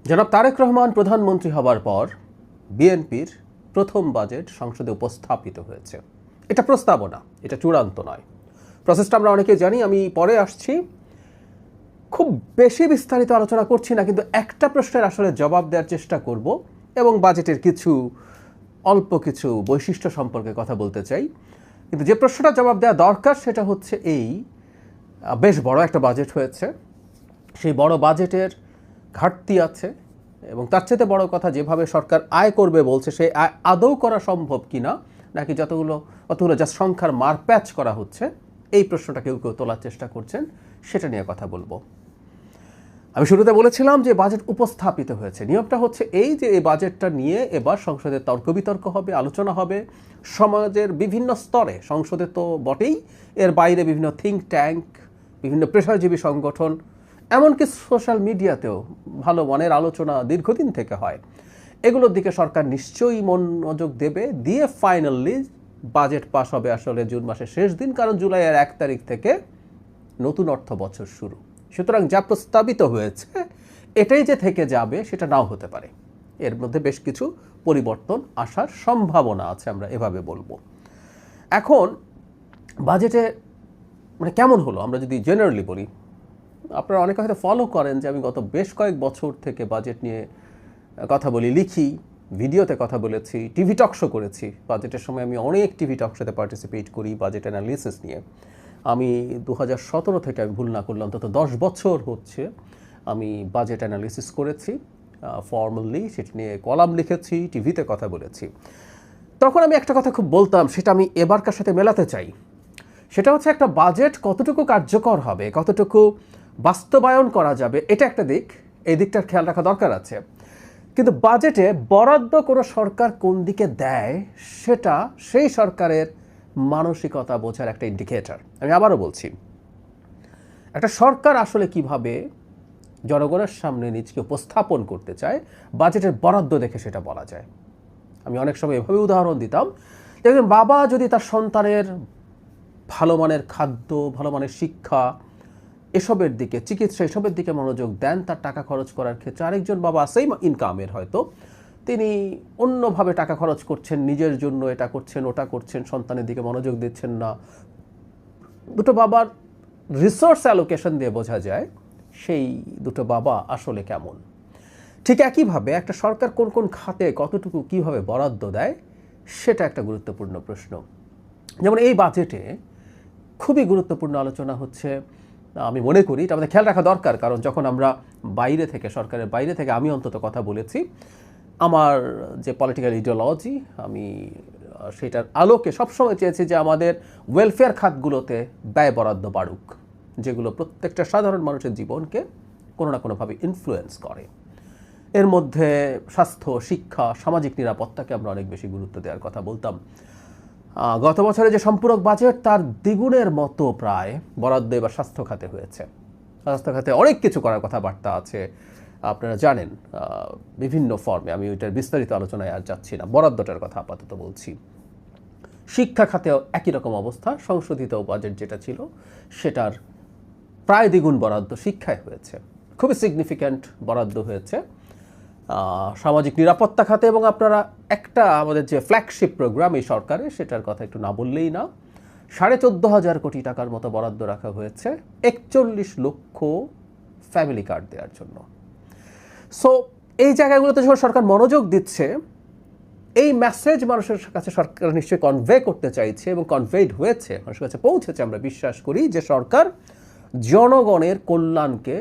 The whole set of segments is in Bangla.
জনাব তারেক রহমান প্রধানমন্ত্রী হবার পর বিএনপির প্রথম বাজেট সংসদে উপস্থাপিত হয়েছে। এটা প্রস্তাবনা, এটা চূড়ান্ত নয়। প্রসেসটা আমরা অনেকে জানি, আমি পরে আসছি। খুব বেশি বিস্তারিত আলোচনা করছি না, কিন্তু একটা প্রশ্নের আসলে জবাব দেওয়ার চেষ্টা করব এবং বাজেটের অল্প কিছু বৈশিষ্ট্য সম্পর্কে কথা বলতে চাই। কিন্তু যে প্রশ্নটা জবাব দেওয়া দরকার সেটা হচ্ছে বেশ বড় একটা বাজেট হয়েছে। সেই বড় বাজেটের ঘাটতি আছে এবং তার চেয়ে বড় কথা, যেভাবে সরকার আয় করবে বলছে, সেই আয় আদৌ করা সম্ভব কিনা, নাকি অতগুলো যা সংখ্যার মারপ্যাচ করা হচ্ছে, এই প্রশ্নটা কেউ কেউ তোলার চেষ্টা করছেন। সেটা নিয়ে কথা বলবো। আমি শুরুতে বলেছিলাম যে বাজেট উপস্থাপিত হয়েছে। নিয়মটা হচ্ছে যে এই বাজেটটা নিয়ে এবার সংসদে তর্ক বিতর্ক হবে, আলোচনা হবে সমাজের বিভিন্ন স্তরে। সংসদে তো বটেই, এর বাইরে বিভিন্ন থিঙ্ক ট্যাঙ্ক, বিভিন্ন পেশাজীবী সংগঠন, এমনকি সোশ্যাল মিডিয়াতেও ভালো মনের আলোচনা দীর্ঘদিন থেকে হয়। এগুলোর দিকে সরকার নিশ্চয়ই মনোযোগ দেবে, দিয়ে ফাইনালি বাজেট পাস হবে আসলে জুন মাসের শেষ দিন, কারণ জুলাইয়ের 1 তারিখ থেকে নতুন অর্থ বছর শুরু। সুতরাং যা প্রস্তাবিত হয়েছে এটাই যে থেকে যাবে সেটা নাও হতে পারে। এর মধ্যে বেশ কিছু পরিবর্তন আসার সম্ভাবনা আছে, আমরা এভাবে বলবো। এখন বাজেটে কেমন হলো আমরা যদি জেনারেলি বলি, আপনারা অনেকে হয়তো ফলো করেন যে আমি গত বেশ কয়েক বছর থেকে বাজেট নিয়ে কথা বলি, লিখি, ভিডিওতে কথা বলেছি, টিভি টক শো করেছি। বাজেটের সময় আমি অনেক টিভি টক শোতে পার্টিসিপেট করি বাজেট অ্যানালিসিস নিয়ে। আমি 2017 থেকে, আমি ভুল না করলাম, তত 10 বছর হচ্ছে আমি বাজেট অ্যানালিসিস করেছি ফর্মালি, সেটা নিয়ে কলাম লিখেছি, টিভিতে কথা বলেছি। তখন আমি একটা কথা খুব বলতাম, সেটা আমি এবারকার সাথে মেলাতে চাই। সেটা হচ্ছে একটা বাজেট কতটুকু কার্যকর হবে, কতটুকু বাস্তবায়ন করা যাবে, এটা একটা দিক, এই দিকটার খেয়াল রাখা দরকার আছে। কিন্তু বাজেটে বরাদ্দ কোনো সরকার কোন দিকে দেয় সেটা সেই সরকারের মানসিকতা বোঝার একটা ইন্ডিকেটর। আমি আবারও বলছি, একটা সরকার আসলে কিভাবে জনগণের সামনে নিজকে উপস্থাপন করতে চায়, বাজেটের বরাদ্দ দেখে সেটা বলা যায়। আমি অনেক সময় এভাবে উদাহরণ দিতাম, দেখবেন বাবা যদি তার সন্তানের ভালো মানের খাদ্য, ভালো মানের শিক্ষা, এসবের দিকে, চিকিৎসা, এসবের দিকে মনোযোগ দেন তার টাকা খরচ করার ক্ষেত্রে, আরেকজন বাবা সেম ইনকামের হয়তো তিনি অন্যভাবে টাকা খরচ করছেন, নিজের জন্য এটা করছেন, ওটা করছেন, সন্তানের দিকে মনোযোগ দিচ্ছেন না। দুটো বাবার রিসোর্স অ্যালোকেশন দিয়ে বোঝা যায় সেই দুটো বাবা আসলে কেমন। ঠিক একইভাবে একটা সরকার কোন কোন খাতে কতটুকু কিভাবে বরাদ্দ দেয় সেটা একটা গুরুত্বপূর্ণ প্রশ্ন। যেমন এই বাজেটে খুবই গুরুত্বপূর্ণ আলোচনা হচ্ছে, আমি মনে করি এটা আমাদের খেয়াল রাখা দরকার, কারণ যখন আমরা বাইরে থেকে, সরকারের বাইরে থেকে আমি অন্তত কথা বলেছি, আমার যে পলিটিক্যাল ইডিওলজি, আমি সেটার আলোকে সবসময় চেয়েছি যে আমাদের ওয়েলফেয়ার খাতগুলোতে ব্যয় বরাদ্দ বাড়ুক, যেগুলো প্রত্যেকটা সাধারণ মানুষের জীবনকে কোনো না কোনোভাবে ইনফ্লুয়েন্স করে। এর মধ্যে স্বাস্থ্য, শিক্ষা, সামাজিক নিরাপত্তাকে আমরা অনেক বেশি গুরুত্ব দেওয়ার কথা বলতাম। গত বছরে যে সম্পূরক বাজেট, তার দ্বিগুণের মতো প্রায় বরাদ্দ এবার স্বাস্থ্য খাতে হয়েছে। স্বাস্থ্য খাতে অনেক কিছু করার কথাবার্তা আছে, আপনারা জানেন, বিভিন্ন ফর্মে। আমি ওইটার বিস্তারিত আলোচনায় আর যাচ্ছি না, বরাদ্দটার কথা আপাতত বলছি। শিক্ষা খাতেও একই রকম অবস্থা, সংশোধিত বাজেট যেটা ছিল সেটার প্রায় দ্বিগুণ বরাদ্দ শিক্ষায় হয়েছে, খুবই সিগনিফিক্যান্ট বরাদ্দ হয়েছে। সামাজিক নিরাপত্তা খাতে, এবং আপনারা একটা আমাদের যে ফ্ল্যাগশিপ প্রোগ্রাম এই সরকারে, সেটার কথা একটু না বললেই না, 14,500 কোটি টাকার মতো বরাদ্দ রাখা হয়েছে 41 লক্ষ ফ্যামিলি কার্ড দেওয়ার জন্য। সো এই জায়গাগুলোতে যখন সরকার মনোযোগ দিচ্ছে, এই মেসেজ মানুষের কাছে সরকার নিশ্চয়ই কনভে করতে চাইছে এবং কনভেড হয়েছে, মানুষের কাছে পৌঁছেছে। আমরা বিশ্বাস করি যে সরকার জনগণের কল্যাণকে,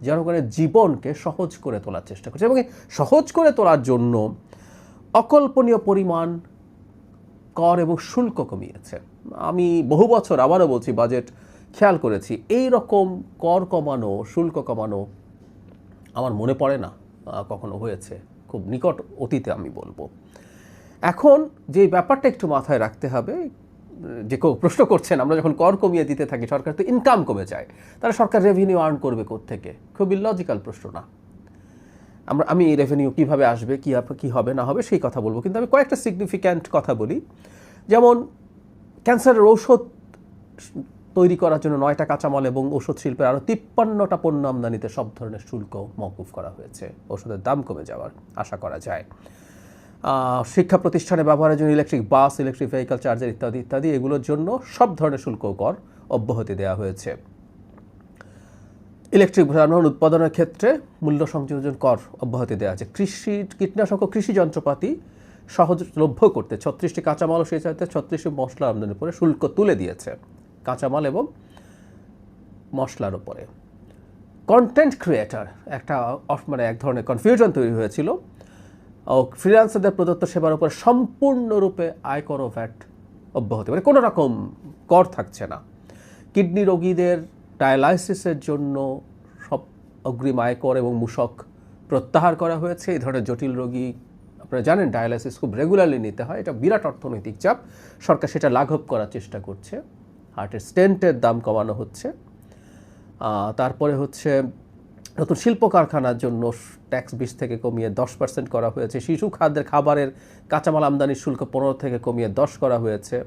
জনগণের জীবনকে সহজ করে তোলার চেষ্টা করছে, এবং সহজ করে তোলার জন্য অকল্পনীয় পরিমাণ কর এবং শুল্ক কমিয়েছে। আমি বহু বছর, আবারও বলছি, বাজেট খেয়াল করেছি, এই রকম কর কমানো, শুল্ক কমানো আমার মনে পড়ে না কখনো হয়েছে, খুব নিকট অতীতে আমি বলবো। এখন যে ব্যাপারটা একটু মাথায় রাখতে হবে, যে কেউ প্রশ্ন করছেন, আমরা যখন কর কমিয়ে দিতে থাকি সরকার তো ইনকাম কমে যায়, তাহলে সরকার রেভিনিউ আর্ন করবে কোত্থেকে? খুব ইলজিক্যাল প্রশ্ন না? আমি রেভিনিউ কিভাবে আসবে, কি হবে না হবে সেই কথা বলবো, কিন্তু আমি কয়েকটা সিগনিফিক্যান্ট কথা বলি। যেমন ক্যান্সারের ঔষধ তৈরি করার জন্য 9টা কাঁচামাল এবং ওষুধ শিল্পের আরও 53টা পণ্য আমদানিতে সব ধরনের শুল্ক মওকুফ করা হয়েছে। ওষুধের দাম কমে যাওয়ার আশা করা যায়। শিক্ষা প্রতিষ্ঠানে ব্যবহারের জন্য electric bus, electric vehicle charger ইত্যাদি ইত্যাদি এগুলোর জন্য সব ধরনের শুল্ক কর অব্যাহতি দেওয়া হয়েছে। ইলেকট্রিক যানবাহন উৎপাদনের ক্ষেত্রে মূল্য সংযোজন কর অব্যাহতি দেওয়া আছে। কীটনাশক ও কৃষি যন্ত্রপাতি সহজলভ্য করতে 36টি কাঁচামাল ও সেই সাথে 36টি মশলা আমদানির উপরে শুল্ক তুলে দিয়েছে, কাঁচামাল এবং মশলার উপরে। কন্টেন্ট ক্রিয়েটর একটা মানে এক ধরনের কনফিউশন তৈরি হয়েছিল। ও ফ্রিল্যান্সারদের প্রদত্ত সেবার উপর সম্পূর্ণরূপে আয়কর ও ভ্যাট অব্যাহতি, মানে কোনো রকম কর থাকছে না। কিডনি রোগীদের ডায়ালাইসিসের জন্য সব অগ্রিম আয়কর এবং মূসক প্রত্যাহার করা হয়েছে। এই ধরনের জটিল রোগী, আপনারা জানেন ডায়ালাইসিস খুব রেগুলারলি নিতে হয়, এটা বিরাট অর্থনৈতিক চাপ। সরকার সেটা লাঘব করার চেষ্টা করছে। হার্টের স্টেন্টের দাম কমানো হচ্ছে। তারপরে হচ্ছে নতুন শিল্প কারখানার জন্য ট্যাক্স 20 থেকে কমিয়ে 10% করা হয়েছে। শিশু খাদ্যের খাবারের কাঁচামাল আমদানির শুল্ক 15 থেকে কমিয়ে 10 করা হয়েছে।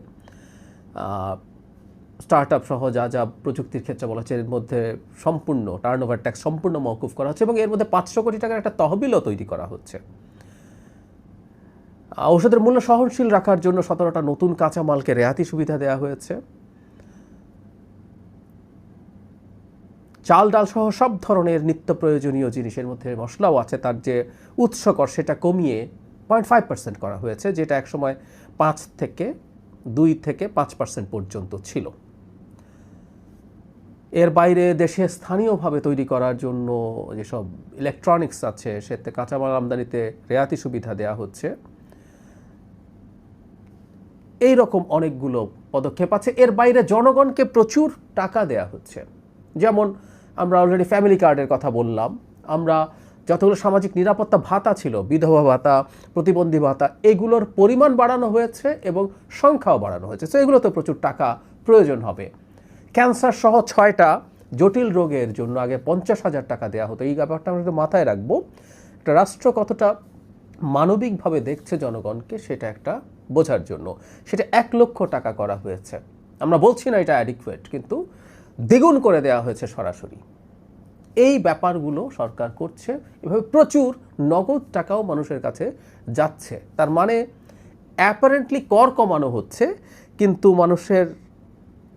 স্টার্ট আপ সহ যা যা প্রযুক্তির ক্ষেত্রে বলা হচ্ছে এর মধ্যে সম্পূর্ণ টার্নওভার ট্যাক্স সম্পূর্ণ মওকুফ করা হচ্ছে এবং এর মধ্যে 500 কোটি টাকার একটা তহবিলও তৈরি করা হচ্ছে। ঔষধের মূল্য সহনশীল রাখার জন্য 17টা নতুন কাঁচামালকে রেয়াতি সুবিধা দেওয়া হয়েছে। চাল ডাল সহ সব ধরনের নিত্য প্রয়োজনীয় জিনিসের মধ্যে মশলাও আছে, তার যে উৎস কর সেটা কমিয়ে 0.5% করা হয়েছে, যেটা একসময় 2 থেকে 5% পর্যন্ত ছিল। এর বাইরে দেশে স্থানীয়ভাবে তৈরি করার জন্য যেসব ইলেকট্রনিক্স আছে সেতে কাঁচামাল আমদানিতে রেয়াতি সুবিধা দেওয়া হচ্ছে। এই রকম অনেকগুলো পদক্ষেপ আছে। এর বাইরে জনগণকে প্রচুর টাকা দেয়া হচ্ছে। যেমন আমরা অলরেডি ফ্যামিলি কার্ডের কথা বললাম, আমরা যতগুলো সামাজিক নিরাপত্তা ভাতা ছিল, বিধবা ভাতা, প্রতিবন্ধী ভাতা, এগুলোর পরিমাণ বাড়ানো হয়েছে এবং সংখ্যাও বাড়ানো হয়েছে। তো এগুলোতে প্রচুর টাকা প্রয়োজন হবে। ক্যান্সার সহ 6টা জটিল রোগের জন্য আগে 50,000 টাকা দেওয়া হতো। এই ব্যাপারটা আমরা একটু মাথায় রাখবো। একটা রাষ্ট্র কতটা মানবিকভাবে দেখছে জনগণকে সেটা একটা বোঝার জন্য সেটা 1 লক্ষ টাকা করা হয়েছে। আমরা বলছি না এটা অ্যাডিকুয়েট, কিন্তু দ্বিগুণ করে দেওয়া হয়েছে সরাসরি। এই ব্যাপারগুলো সরকার করছে। এভাবে প্রচুর নগদ টাকাও মানুষের কাছে যাচ্ছে। তার মানে অ্যাপারেন্টলি কর কমানো হচ্ছে, কিন্তু মানুষের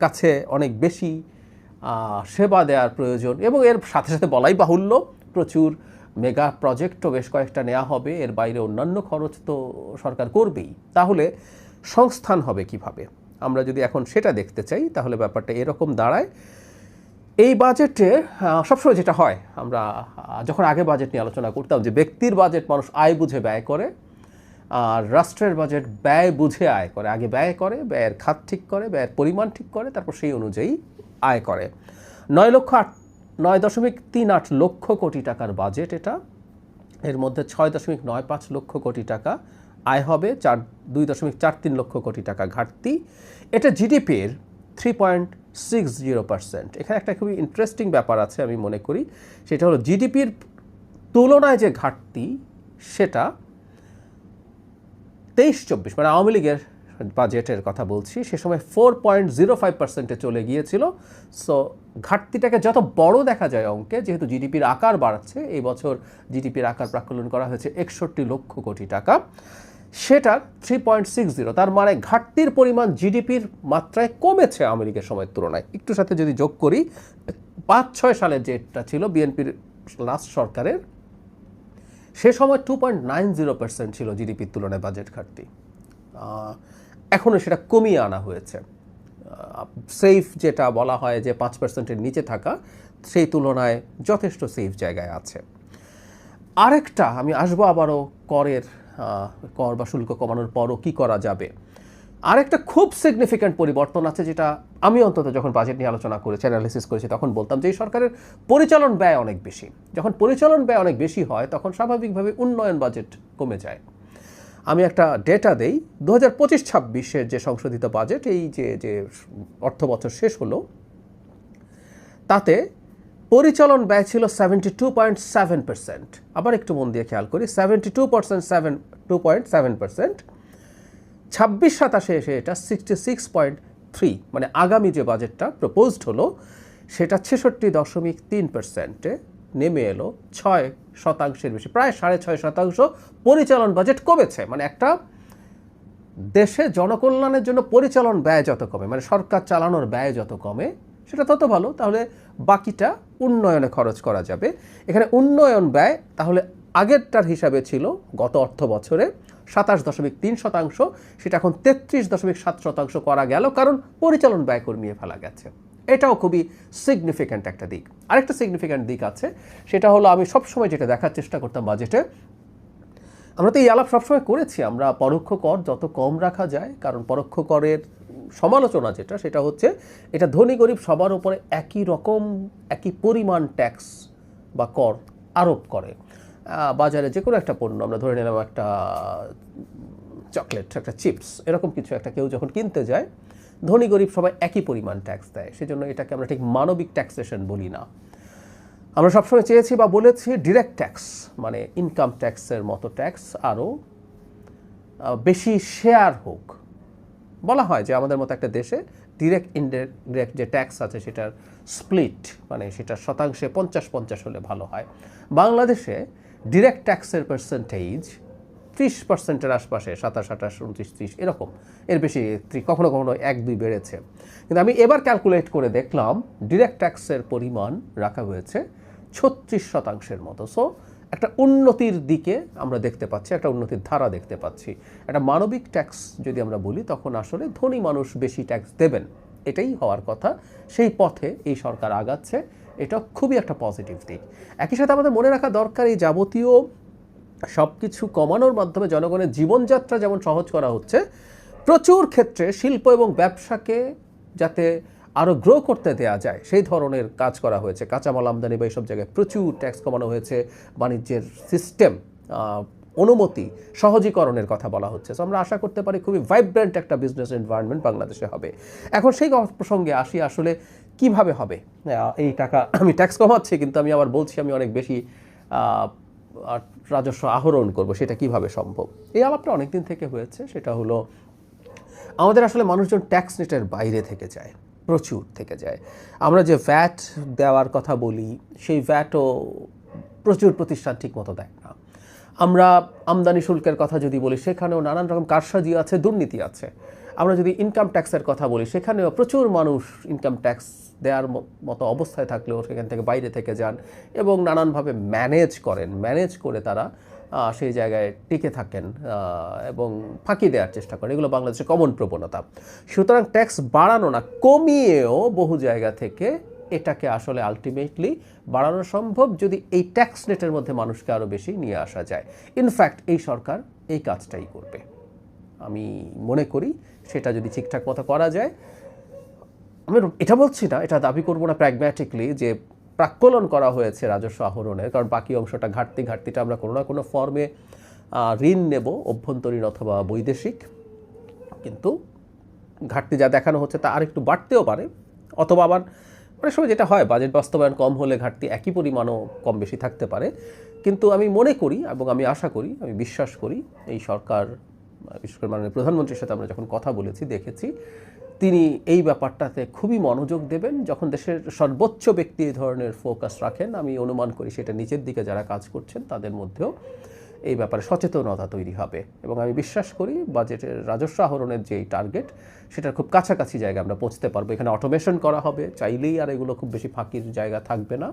কাছে অনেক বেশি সেবা দেওয়ার প্রয়োজন। এবং এর সাথে সাথে বলাই বাহুল্য প্রচুর মেগা প্রজেক্টও বেশ কয়েকটা নেওয়া হবে। এর বাইরে অন্যান্য খরচ তো সরকার করবেই। তাহলে সংস্থান হবে কিভাবে? আমরা যদি এখন সেটা দেখতে চাই তাহলে ব্যাপারটা এরকম দাঁড়ায়। এই বাজেটে সবসময় যেটা হয়, আমরা যখন আগে বাজেট নিয়ে আলোচনা করতাম যে ব্যক্তির বাজেট মানুষ আয় বুঝে ব্যয় করে, আর রাষ্ট্রের বাজেট ব্যয় বুঝে আয় করে। আগে ব্যয় করে, ব্যয়ের খাত ঠিক করে, ব্যয়ের পরিমাণ ঠিক করে, তারপর সেই অনুযায়ী আয় করে। 9.38 লক্ষ কোটি টাকার বাজেট এটা। এর মধ্যে 6.95 লক্ষ কোটি টাকা আয় হবে, 2.43 লক্ষ কোটি টাকা ঘাটতি। এটা জিডিপির 3.60%। এখানে একটা খুবই ইন্টারেস্টিং ব্যাপার আছে আমি মনে করি, সেটা হলো জিডিপির তুলনায় যে ঘাটতি সেটা 23-24 মানে আওয়ামী লীগের বাজেটের কথা বলছি, সে সময় 4.05%-এ চলে গিয়েছিল। সো ঘাটতিটাকে যত বড় দেখা যায় অঙ্কে, যেহেতু জিডিপির আকার বাড়ছে, এই বছর জিডিপির আকার প্রাক্কলন করা হয়েছে 61 লক্ষ কোটি টাকা, সেটার 3.60। তার মানে ঘাটতির পরিমাণ জিডিপির মাত্রায় কমেছে আওয়ামী লীগের সময়ের তুলনায়। একটু সাথে যদি যোগ করি, 5-6 সালের যেটা ছিল বিএনপির লাস্ট সরকারের, সে সময় 2.90% ছিল জিডিপির তুলনায় বাজেট ঘাটতি। এখনও সেটা কমিয়ে আনা হয়েছে। সেফ যেটা বলা হয় যে 5%-এর নিচে থাকা, সেই তুলনায় যথেষ্ট সেফ জায়গায় আছে। আরেকটা আমি আসবো আবারও কর বা শুল্ক কমানোর পরও কী করা যাবে। আরেকটা খুব সিগনিফিক্যান্ট পরিবর্তন আছে, যেটা আমি অন্তত যখন বাজেট নিয়ে আলোচনা করেছি, অ্যানালিসিস করেছি, তখন বলতাম যে এই সরকারের পরিচালন ব্যয় অনেক বেশি। যখন পরিচালন ব্যয় অনেক বেশি হয় তখন স্বাভাবিকভাবে উন্নয়ন বাজেট কমে যায়। আমি একটা ডেটা দেই, 2025-26-এর যে সংশোধিত বাজেট, এই যে অর্থ বছর শেষ হলো, তাতে পরিচালন ব্যয় ছিল 72.7%। আবার একটু মন দিয়ে খেয়াল করি, 2.7%। 26-27-এ এসে এটা 66.8 3 মানে আগামী যে বাজেটটা প্রপোজড হলো সেটা 66.3%-এ নেমে এলো 6% বেশি, প্রায় 6.5% পরিচালন বাজেট কমেছে। মানে একটা দেশে জনকল্যাণের জন্য পরিচালন ব্যয় যত কমে, মানে সরকার চালানোর ব্যয় যত কমে সেটা তত ভালো, তাহলে বাকিটা উন্নয়নে খরচ করা যাবে। এখানে উন্নয়ন ব্যয় তাহলে আগেরটার হিসাবে ছিল গত অর্থ বছরে 27.3%, সেটা এখন 33.7% করা গেল, কারণ পরিচালন ব্যয় কমিয়ে ফেলা গেছে। এটাও খুবই সিগনিফিক্যান্ট একটা দিক। আরেকটা সিগনিফিক্যান্ট দিক আছে, সেটা হলো আমি সবসময় যেটা দেখার চেষ্টা করতাম বাজেটে, আমরা তো এই আলাপ সবসময় করেছি, আমরা পরোক্ষ কর যত কম রাখা যায়, কারণ পরোক্ষ করের সমালোচনা যেটা সেটা হচ্ছে এটা ধনী গরিব সবার উপরে একই রকম একই পরিমাণ ট্যাক্স বা কর আরোপ করে। বাজারে যে কোনো একটা পণ্য, আমরা ধরে নিলাম একটা চকলেট, একটা চিপস, এরকম কিছু একটা কেউ যখন কিনতে যায়, ধনী গরিব সবাই একই পরিমাণ ট্যাক্স দেয়, সেজন্য এটাকে আমরা ঠিক মানবিক ট্যাক্সেশন বলি না। আমরা সবসময় চেয়েছি বা বলেছি ডিরেক্ট ট্যাক্স, মানে ইনকাম ট্যাক্সের মতো ট্যাক্স আরও বেশি শেয়ার হোক। বলা হয় যে আমাদের মতো একটা দেশে ডিরেক্ট ইনডিরেক্ট যে ট্যাক্স আছে সেটার স্প্লিট, মানে সেটা শতাংশে 50-50 হলে ভালো হয়। বাংলাদেশে ডিরেক্ট ট্যাক্সের পার্সেন্টেজ 30%-এর আশপাশে, 27-28-29-30 এরকম, এর বেশি কখনো কখনো 1-2 বেড়েছে। কিন্তু আমি এবার ক্যালকুলেট করে দেখলাম ডিরেক্ট ট্যাক্সের পরিমাণ রাখা হয়েছে 36% মতো। সো একটা উন্নতির দিকে আমরা দেখতে পাচ্ছি, একটা উন্নতির ধারা দেখতে পাচ্ছি। একটা মানবিক ট্যাক্স যদি আমরা বলি তখন আসলে ধনী মানুষ বেশি ট্যাক্স দেবেন, এটাই হওয়ার কথা। সেই পথে এই সরকার আগাচ্ছে, এটা খুবই একটা পজিটিভ দিক। একই সাথে আমাদের মনে রাখা দরকার, এই যাবতীয় সব কিছু কমানোর মাধ্যমে জনগণের জীবনযাত্রা যেমন সহজ করা হচ্ছে, প্রচুর ক্ষেত্রে শিল্প এবং ব্যবসাকে যাতে আরও গ্রো করতে দেওয়া যায় সেই ধরনের কাজ করা হয়েছে। কাঁচামাল আমদানি বা এইসব জায়গায় প্রচুর ট্যাক্স কমানো হয়েছে, বাণিজ্যের সিস্টেম অনুমতি সহজীকরণের কথা বলা হচ্ছে। সো আমরা আশা করতে পারি খুবই ভাইব্রেন্ট একটা বিজনেস এনভায়রনমেন্ট বাংলাদেশে হবে। এখন সেই প্রসঙ্গে আসি, আসলে কিভাবে হবে এই টাকা, আমি ট্যাক্স কমাচ্ছি কিন্তু আমি আবার বলছি আমি অনেক বেশি রাজস্ব আহরণ করব, সেটা কিভাবে সম্ভব? এই আলাপটা অনেকদিন থেকে হয়েছে। সেটা হলো আমাদের আসলে মানুষজন ট্যাক্স নেটের বাইরে থেকে যায়, প্রচুর থেকে যায়। আমরা যে ভ্যাট দেওয়ার কথা বলি সেই ভ্যাটও প্রচুর প্রতিষ্ঠান ঠিক মতো দেয় না। আমরা আমদানি শুল্কের কথা যদি বলি সেখানেও নানান রকম কারসাজি আছে, দুর্নীতি আছে। আমরা যদি ইনকাম ট্যাক্সের কথা বলি সেখানেও প্রচুর মানুষ ইনকাম ট্যাক্স দেওয়ার মতো অবস্থায় থাকলেও সেখান থেকে বাইরে থেকে যান এবং নানানভাবে ম্যানেজ করে তারা সেই জায়গায় টিকে থাকেন এবং ফাঁকি দেওয়ার চেষ্টা করেন। এগুলো বাংলাদেশের কমন প্রবণতা। সুতরাং ট্যাক্স বাড়ানো না, কমিয়েও বহু জায়গা থেকে এটাকে আসলে আলটিমেটলি বাড়ানো সম্ভব যদি এই ট্যাক্স নেটের মধ্যে মানুষকে আরও বেশি নিয়ে আসা যায়। ইনফ্যাক্ট এই সরকার এই কাজটাই করবে আমি মনে করি। সেটা যদি ঠিকঠাক মতো করা যায়, আমি এটা বলছি না, এটা দাবি করবো না প্র্যাগম্যাটিকলি যে প্রাক্কলন করা হয়েছে রাজস্ব আহরণের, কারণ বাকি অংশটা ঘাটতিটা আমরা কোনো না কোনো ফর্মে ঋণ নেব, অভ্যন্তরীণ অথবা বৈদেশিক, কিন্তু ঘাটতি যা দেখানো হচ্ছে তা আরেকটু বাড়তেও পারে, অথবা আবার অনেক সময় যেটা হয় বাজেট বাস্তবায়ন কম হলে ঘাটতি একই পরিমাণও কম বেশি থাকতে পারে। কিন্তু আমি মনে করি এবং আমি আশা করি, আমি বিশ্বাস করি এই সরকার, বিশেষ করে মাননীয় প্রধানমন্ত্রীর সাথে আমরা যখন কথা বলেছি দেখেছি তিনি এই ব্যাপারটাতে খুবই মনোযোগ দেবেন। যখন দেশের সর্বোচ্চ ব্যক্তি এই ধরনের ফোকাস রাখেন, আমি অনুমান করি সেটা নিচের দিকে যারা কাজ করছেন তাদের মধ্যেও এই ব্যাপারে সচেতনতা তৈরি হবে এবং আমি বিশ্বাস করি বাজেটের রাজস্ব আহরণের যেই টার্গেট সেটার খুব কাছাকাছি জায়গায় আমরা পৌঁছতে পারবো। এখানে অটোমেশন করা হবে, চাইলেই আর এগুলো খুব বেশি ফাঁকির জায়গা থাকবে না।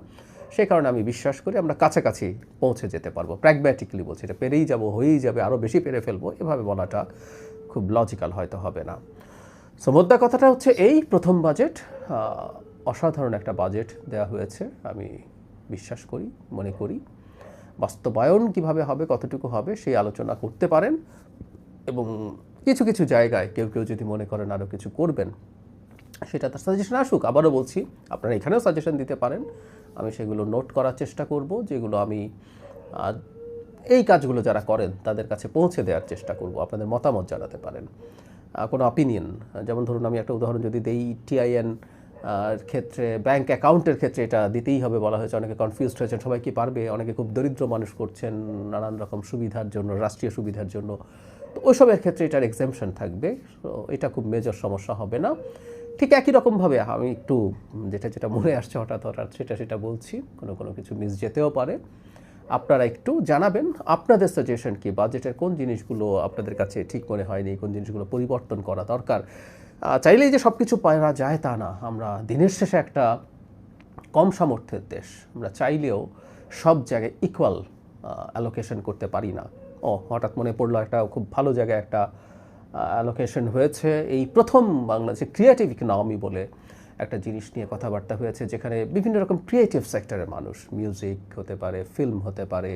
সেই কারণে আমি বিশ্বাস করি আমরা কাছাকাছি পৌঁছে যেতে পারবো। প্র্যাগম্যাটিকলি বলছি, এটা পেরেই যাব, হয়েই যাবে, আরও বেশি পেরে ফেলবো, এভাবে বলাটা খুব লজিক্যাল হয়তো হবে না। সো মোদ্দা কথাটা হচ্ছে এই প্রথম বাজেট অসাধারণ একটা বাজেট দেওয়া হয়েছে আমি বিশ্বাস করি, মনে করি। বাস্তবায়ন কিভাবে হবে, কতটুকু হবে সেই আলোচনা করতে পারেন এবং কিছু কিছু জায়গায় কেউ যদি মনে করেন আরও কিছু করবেন সেটা তার সাজেশন আসুক। আবারও বলছি আপনারা এখানেও সাজেশন দিতে পারেন, আমি সেগুলো নোট করার চেষ্টা করব, যেগুলো আমি এই কাজগুলো যারা করেন তাদের কাছে পৌঁছে দেওয়ার চেষ্টা করব। আপনাদের মতামত জানাতে পারেন, কোনো অপিনিয়ন। যেমন ধরুন আমি একটা উদাহরণ যদি দেই, টিআইএন ক্ষেত্রে ব্যাংক অ্যাকাউন্টের ক্ষেত্রে এটা দিতেই হবে বলা হয়েছে, অনেকে কনফিউজড হয়েছেন, সবাই কি পারবে? অনেকে খুব দরিদ্র মানুষ করছেন নানান রকম সুবিধার জন্য, রাষ্ট্রীয় সুবিধার জন্য তো ওইসবের ক্ষেত্রে এটার এক্সাম্পশন থাকবে, তো এটা খুব মেজর সমস্যা হবে না। ঠিক একই রকমভাবে আমি একটু যেটা মনে আসছে হঠাৎ সেটা বলছি, কোনো কিছু মিস যেতেও পারে। আপনারা একটু জানাবেন আপনাদের সাজেশন কি, বাজেটের কোন জিনিসগুলো আপনাদের কাছে ঠিক মনে হয়নি, কোন জিনিসগুলো পরিবর্তন করা দরকার। চাইলেই যে সব কিছু পাওয়া যায় তা না, আমরা দিনের শেষে একটা কম সামর্থ্যের দেশ, আমরা চাইলেও সব জায়গায় ইকুয়াল অ্যালোকেশন করতে পারি না। হঠাৎ মনে পড়লো একটা খুব ভালো জায়গায় একটা অ্যালোকেশন হয়েছে, এই প্রথম বাংলাদেশে ক্রিয়েটিভ ইকোনমি বলে একটা জিনিস নিয়ে কথাবার্তা হয়েছে, যেখানে বিভিন্ন রকম ক্রিয়েটিভ সেক্টরের মানুষ, মিউজিক হতে পারে, ফিল্ম হতে পারে,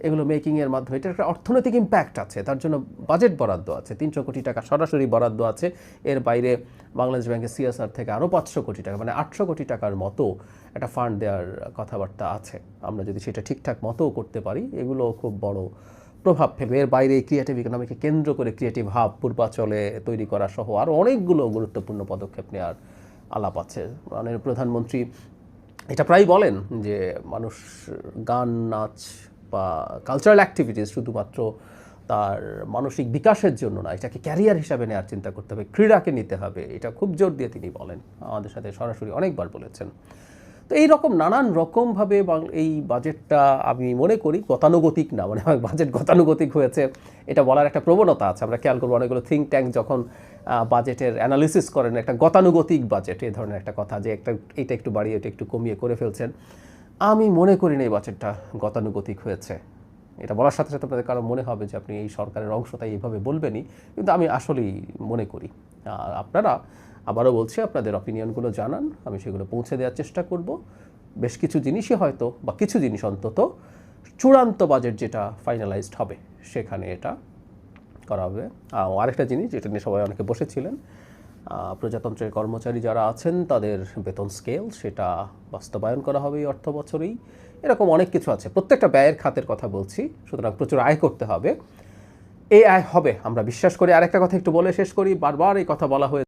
এগুলো মেকিংয়ের মাধ্যমে এটার একটা অর্থনৈতিক ইম্প্যাক্ট আছে, তার জন্য বাজেট বরাদ্দ আছে, 300 কোটি টাকা সরাসরি বরাদ্দ আছে। এর বাইরে বাংলাদেশ ব্যাংকের সিএসআর থেকে আরও 500 কোটি টাকা, মানে 800 কোটি টাকার মতো একটা ফান্ড দেওয়ার কথাবার্তা আছে। আমরা যদি সেটা ঠিকঠাক মতো করতে পারি, এগুলো খুব বড় প্রভাব ফেলবে। এর বাইরে ক্রিয়েটিভ ইকোনমিকে কেন্দ্র করে ক্রিয়েটিভ হাব পূর্বাচলে তৈরি করা সহ আরও অনেকগুলো গুরুত্বপূর্ণ পদক্ষেপ নেওয়ার আলাপ আছে। মানে প্রধানমন্ত্রী এটা প্রায় বলেন যে মানুষ গান, নাচ বা কালচারাল অ্যাক্টিভিটিস শুধুমাত্র তার মানসিক বিকাশের জন্য না, এটাকে ক্যারিয়ার হিসাবে নেওয়ার চিন্তা করতে হবে, ক্রীড়াকে নিতে হবে, এটা খুব জোর দিয়ে তিনি বলেন, আমাদের সাথে সরাসরি অনেকবার বলেছেন। তো এই রকম নানান রকমভাবে এই বাজেটটা আমি মনে করি গতানুগতিক না, মানে বাজেট গতানুগতিক হয়েছে এটা বলার একটা প্রবণতা আছে। আমরা খেয়াল করবো অনেকগুলো থিঙ্ক ট্যাঙ্ক যখন বাজেটের অ্যানালিসিস করেন, একটা গতানুগতিক বাজেট এই ধরনের একটা কথা, যে এটা একটু বাড়িয়ে এটা একটু কমিয়ে করে ফেলছেন। আমি মনে করি না এই বাজেটটা গতানুগতিক হয়েছে। এটা বলার সাথে সাথে আপনাদের কারো মনে হবে যে আপনি এই সরকারের অংশ, তাই এইভাবে বলবেনই, কিন্তু আমি আসলেই মনে করি। আর আপনারা, আবারও বলছি, আপনাদের অপিনিয়নগুলো জানান, আমি সেগুলো পৌঁছে দেওয়ার চেষ্টা করব। বেশ কিছু জিনিসই হয়তো, বা কিছু জিনিস অন্তত চূড়ান্ত বাজেট যেটা ফাইনালাইজড হবে সেখানে এটা করা হবে। আরেকটা জিনিস যেটা নিয়ে সবাই অনেকে বসেছিলেন, প্রজাতন্ত্রের কর্মচারী যারা আছেন তাদের বেতন স্কেল, সেটা বাস্তবায়ন করা হবে এই অর্থ বছরেই। এরকম অনেক কিছু আছে, প্রত্যেকটা ব্যয়ের খাতের কথা বলছি, সুতরাং প্রচুর আয় করতে হবে। এই আয় হবে আমরা বিশ্বাস করি। আরেকটা কথা একটু বলে শেষ করি, বারবার এই কথা বলা হয়েছে।